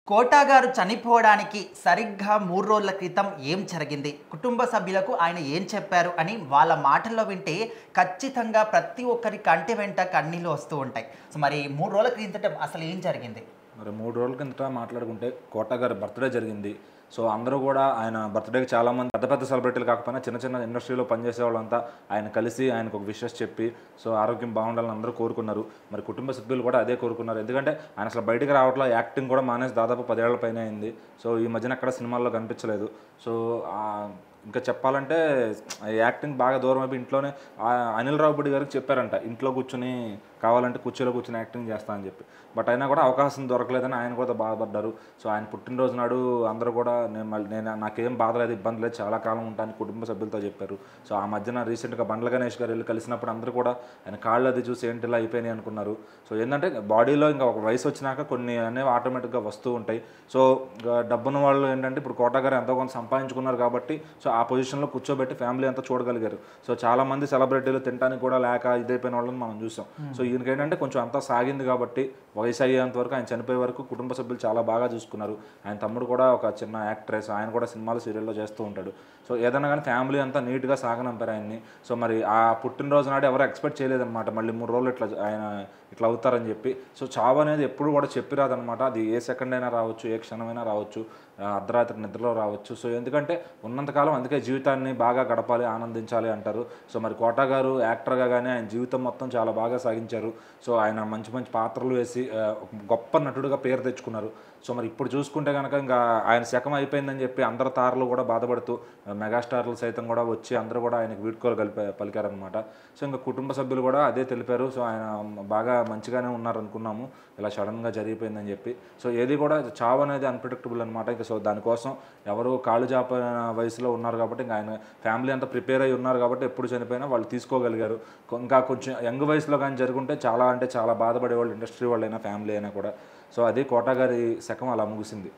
Quota గారు చనిపోవడానికి సరిగ్గా 3 రోజుల క్రితం ఏం జరిగింది? కుటుంబ సభ్యులకు ఆయన ఏం చెప్పారు? అని వాళ్ళ మాటల్లో వింటే ఖచ్చితంగా ప్రతి ఒక్కరి కంటి వెంట కన్నీళ్లు వస్తూ ఉంటాయి. సో, మరి 3 రోజుల క్రితం అసలు ఏం జరిగింది? మరి 3 రోజుల కిందట మాట్లాడుకుంటే 'కోట' గారి బర్త్‌డే జరిగింది. సో, అందరూ గూడా ఆయన బర్త్‌డేకి చాలామంది పెద్ద పెద్ద సెలబ్రిటీలు కాకపోయినా చిన్న చిన్న ఇండస్ట్రీలో పనిచేసే వాళ్ళంతా ఆయన కలిసి ఆయనకు ఒక విషెస్ చెప్పి సో, ఆరోగ్యం బాగుండాలని అందరూ కోరుకున్నారు. మరి కుటుంబ సభ్యులు కూడా అదే కోరుకున్నారు. ఎందుకంటే ఆయన అసలు బయటికి రావట్ల యాక్టింగ్ కూడా మానేసి దాదాపు 10 ఏళ్ల పైనే అయింది. సో, ఈ మధ్యన ఎక్కడ సినిమాల్లో కనిపించలేదు. సో, ఇంకా చెప్పాలంటే యాక్టింగ్ బాగా దూరం అయిపోయి ఇంట్లోనే అనిల్ రావిపూడి గారికి చెప్పారంట. ఇంట్లో కూర్చొని కావాలంటే కుర్చీలో కూర్చొని యాక్టింగ్ చేస్తా అని చెప్పి. బట్ అయినా కూడా అవకాశం దొరకలేదని ఆయన కూడా బాధపడ్డారు. సో, ఆయన పుట్టినరోజు నాడు అందరూ కూడా నేను నాకేం బాధ లేదు, ఇబ్బంది లేదు, చాలా కాలం ఉంటాను కుటుంబ సభ్యులతో చెప్పారు. సో, ఆ మధ్యన రీసెంట్గా బండ్ల గణేష్ గారు వెళ్ళి కలిసినప్పుడు అందరూ కూడా ఆయన కాళ్ళు అది చూసి ఏంటి ఇలా అయిపోయినాయి అనుకున్నారు. సో, ఏంటంటే బాడీలో ఇంకా ఒక వయసు వచ్చినాక కొన్ని అనేవి ఆటోమేటిక్గా వస్తూ ఉంటాయి. సో, డబ్బున్న వాళ్ళు ఏంటంటే ఇప్పుడు కోట గారు ఎంతో కొంత సంపాదించుకున్నారు కాబట్టి సో, ఆ పొజిషన్లో కూర్చోబెట్టి ఫ్యామిలీ అంతా చూడగలిగారు. సో, చాలామంది సెలబ్రిటీలు తినడానికి కూడా లేక ఇదైపోయిన వాళ్ళని మనం చూసాం. సో, ఈయనకి ఏంటంటే కొంచెం అంతా సాగింది కాబట్టి వయసు అయ్యేంత వరకు ఆయన చనిపోయే వరకు కుటుంబ సభ్యులు చాలా బాగా చూసుకున్నారు. ఆయన తమ్ముడు కూడా ఒక చిన్న యాక్ట్రెస్, ఆయన కూడా సినిమాలు సీరియల్లో చేస్తూ ఉంటాడు. సో, ఏదైనా కానీ ఫ్యామిలీ అంతా నీట్గా సాగనంపారు ఆయన్ని. సో, మరి ఆ పుట్టినరోజు నాడు ఎవరు ఎక్స్పెక్ట్ చేయలేదన్నమాట మళ్ళీ 3 రోజులు ఇట్లా అవుతారని చెప్పి. సో, చావు అనేది ఎప్పుడు కూడా చెప్పిరాదనమాట. అది ఏ సెకండ్ అయినా రావచ్చు, ఏ క్షణమైనా రావచ్చు, అర్ధరాత్రి నిద్రలో రావచ్చు. సో, ఎందుకంటే ఉన్నంతకాలం అందుకే జీవితాన్ని బాగా గడపాలి, ఆనందించాలి అంటారు. సో, మరి కోట గారు యాక్టర్గా కానీ ఆయన జీవితం మొత్తం చాలా బాగా సాగించారు. సో, ఆయన మంచి మంచి పాత్రలు వేసి ఒక గొప్ప నటుడుగా పేరు తెచ్చుకున్నారు. సో, మరి ఇప్పుడు చూసుకుంటే కనుక ఇంకా ఆయన శకం అయిపోయిందని చెప్పి అందరు తారలు కూడా బాధపడుతూ మెగాస్టార్లు సైతం కూడా వచ్చి అందరూ కూడా ఆయనకు వీడ్కోలు పలికారనమాట. సో, ఇంకా కుటుంబ సభ్యులు కూడా అదే తెలిపారు. సో, ఆయన బాగా మంచిగానే ఉన్నారు అనుకున్నాము, ఇలా సడన్గా జరిగిపోయిందని చెప్పి. సో, ఏది కూడా చావు అనేది అన్ప్రిడిక్టబుల్ అనమాట. ఇంకా సో, దానికోసం ఎవరు కాళ్ళు జాపిన వయసులో ఉన్నారు కాబట్టి ఇంకా ఆయన ఫ్యామిలీ అంతా ప్రిపేర్ అయ్యి ఉన్నారు కాబట్టి ఎప్పుడు చనిపోయినా వాళ్ళు తీసుకోగలిగారు. ఇంకా కొంచెం యంగ్ వయసులో కానీ జరుగుంటే చాలా అంటే చాలా బాధపడేవాళ్ళు, ఇండస్ట్రీ వాళ్ళైనా ఫ్యామిలీ అయినా కూడా. సో, అది కోట గారి శకం అలా ముగిసింది.